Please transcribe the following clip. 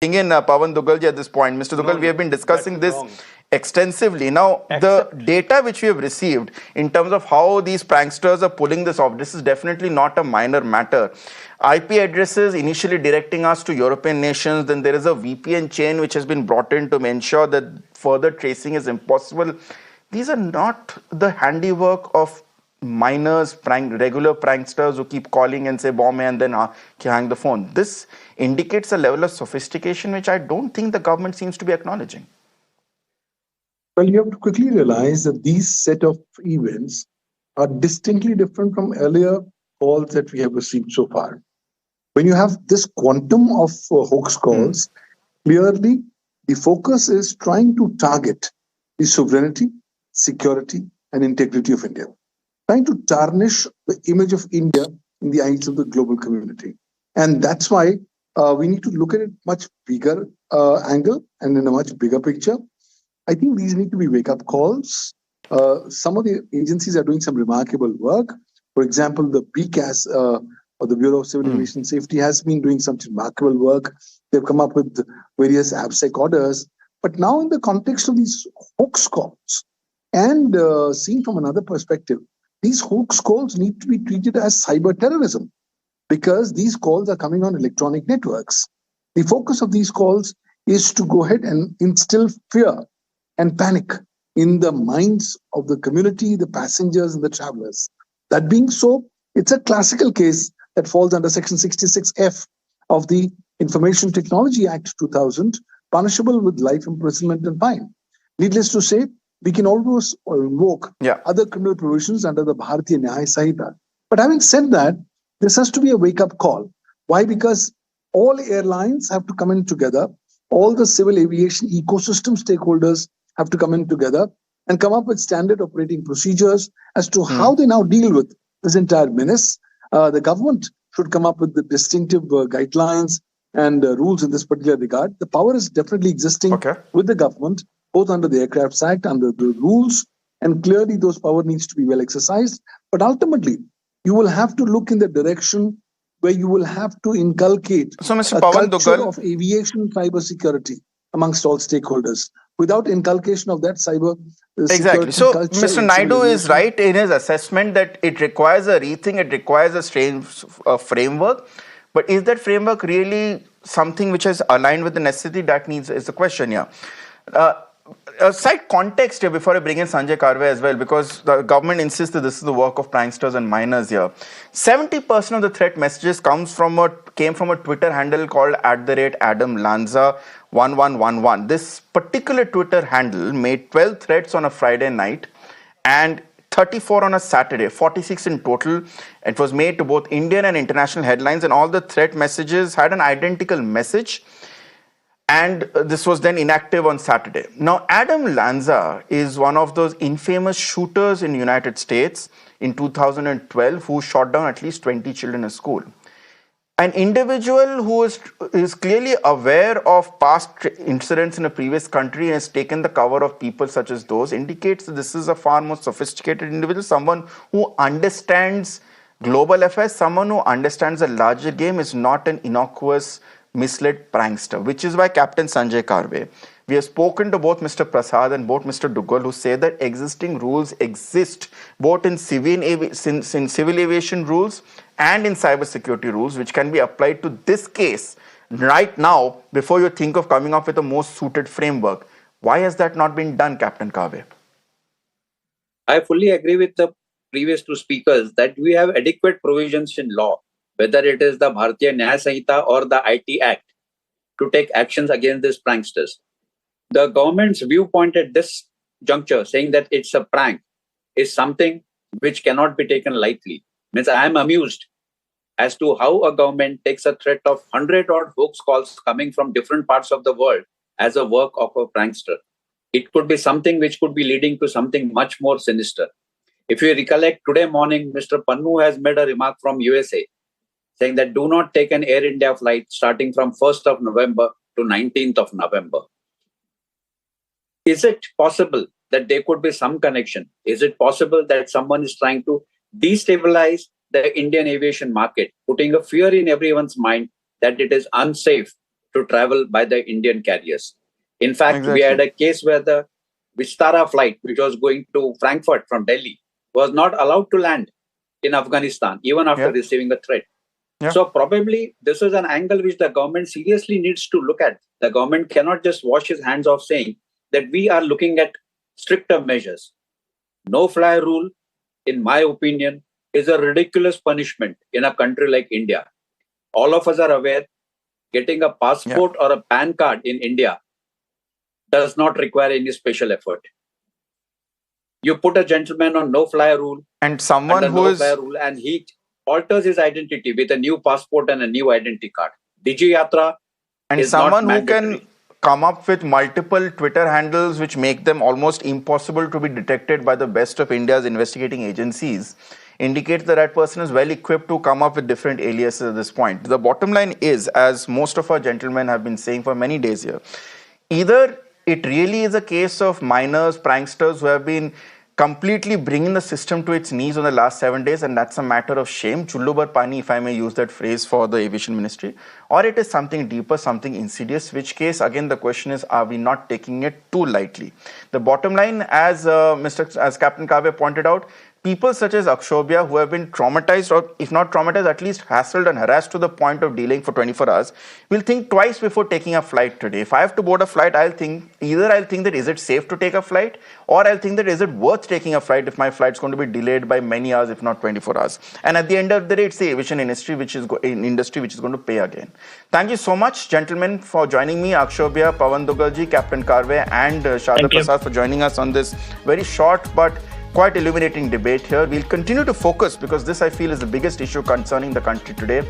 in Pawan Dugalji at this point. Mr. Dugal, we have been discussing this extensively. Now, the data which we have received in terms of how these pranksters are pulling this off, this is definitely not a minor matter. IP addresses initially directing us to European nations, then there is a VPN chain which has been brought in to ensure that further tracing is impossible. These are not the handiwork of minors, regular pranksters who keep calling and say bomb and then hang the phone. This indicates a level of sophistication which I don't think the government seems to be acknowledging. Well, you have to quickly realize that these set of events are distinctly different from earlier calls that we have received so far. When you have this quantum of hoax calls, clearly the focus is trying to target the sovereignty, security, and integrity of India, trying to tarnish the image of India in the eyes of the global community. And that's why we need to look at it much bigger angle and in a much bigger picture. I think these need to be wake-up calls. Some of the agencies are doing some remarkable work. For example, the BCAS, or the Bureau of Civil Aviation Safety, has been doing some remarkable work. They've come up with various ABSEC orders. But now in the context of these hoax calls, and seen from another perspective, these hoax calls need to be treated as cyber terrorism because these calls are coming on electronic networks. The focus of these calls is to go ahead and instill fear and panic in the minds of the community, the passengers, and the travelers. That being so, it's a classical case that falls under Section 66F of the Information Technology Act 2000, punishable with life imprisonment and fine. Needless to say, we can always invoke other criminal provisions under the Bharatiya Nyaya Sanhita. But having said that, this has to be a wake-up call. Why? Because all airlines have to come in together. All the civil aviation ecosystem stakeholders have to come in together and come up with standard operating procedures as to how they now deal with this entire menace. The government should come up with the distinctive guidelines and rules in this particular regard. The power is definitely existing with the government, both under the Aircrafts Act, under the rules, and clearly those power needs to be well exercised. But ultimately, you will have to look in the direction where you will have to inculcate a culture of aviation cybersecurity amongst all stakeholders. Without inculcation of that cyber exactly. So Mr. Naidu is right in his assessment that it requires a rethink, it requires a strange framework. But is that framework really something which is aligned with the necessity that needs is the question here? A slight context here before I bring in Sanjay Karve as well, because the government insists that this is the work of pranksters and minors here. 70% of the threat messages came from a Twitter handle called @AdamLanza1111. This particular Twitter handle made 12 threats on a Friday night and 34 on a Saturday, 46 in total. It was made to both Indian and international headlines, and all the threat messages had an identical message. And this was then inactive on Saturday. Now, Adam Lanza is one of those infamous shooters in the United States in 2012 who shot down at least 20 children in a school. An individual who is clearly aware of past incidents in a previous country and has taken the cover of people such as those indicates that this is a far more sophisticated individual, someone who understands global affairs, someone who understands the larger game, is not an innocuous misled prankster, which is why Captain Sanjay Karve, we have spoken to both Mr. Prasad and both Mr. Dugal, who say that existing rules exist both in civil aviation rules and in cybersecurity rules, which can be applied to this case right now before you think of coming up with a more suited framework. Why has that not been done, Captain Karve? I fully agree with the previous two speakers that we have adequate provisions in law, whether it is the Bharatiya Nyaya Sanhita or the IT Act, to take actions against these pranksters. The government's viewpoint at this juncture, saying that it's a prank, is something which cannot be taken lightly. Means I am amused as to how a government takes a threat of 100-odd hoax calls coming from different parts of the world as a work of a prankster. It could be something which could be leading to something much more sinister. If you recollect, today morning, Mr. Pannu has made a remark from USA, saying that do not take an Air India flight starting from 1st of November to 19th of November. Is it possible that there could be some connection? Is it possible that someone is trying to destabilize the Indian aviation market, putting a fear in everyone's mind that it is unsafe to travel by the Indian carriers. In fact, we had Exactly. a case where the Vistara flight, which was going to Frankfurt from Delhi, was not allowed to land in Afghanistan, even after Yeah. receiving the threat. Yeah. So probably this is an angle which the government seriously needs to look at. The government cannot just wash its hands off saying that we are looking at stricter measures. No-fly rule, in my opinion, is a ridiculous punishment in a country like India. All of us are aware getting a passport or a PAN card in India does not require any special effort. You put a gentleman on no-fly rule, And someone under who no-fly is rule, and he alters his identity with a new passport and a new identity card. Digi Yatra and is not someone who mandatory. can come up with multiple Twitter handles which make them almost impossible to be detected by the best of India's investigating agencies indicates that that person is well equipped to come up with different aliases at this point. The bottom line is, as most of our gentlemen have been saying for many days here, either it really is a case of minors, pranksters who have been completely bringing the system to its knees on the last 7 days, and that's a matter of shame. Chullu bar pani, if I may use that phrase for the aviation ministry, or it is something deeper, something insidious, which case, again, the question is, are we not taking it too lightly? The bottom line, as Captain Karve pointed out, people such as Akshobhya, who have been traumatized, or if not traumatized, at least hassled and harassed to the point of delaying for 24 hours, will think twice before taking a flight today. If I have to board a flight, I'll think that is it safe to take a flight, or I'll think that is it worth taking a flight if my flight's going to be delayed by many hours, if not 24 hours. And at the end of the day, it's the aviation industry which is going to pay again. Thank you so much, gentlemen, for joining me. Akshobhya, Pawan Dugalji, Captain Karve, and Shada Prasad for joining us on this very short but quite illuminating debate here. We'll continue to focus because this, I feel, is the biggest issue concerning the country today.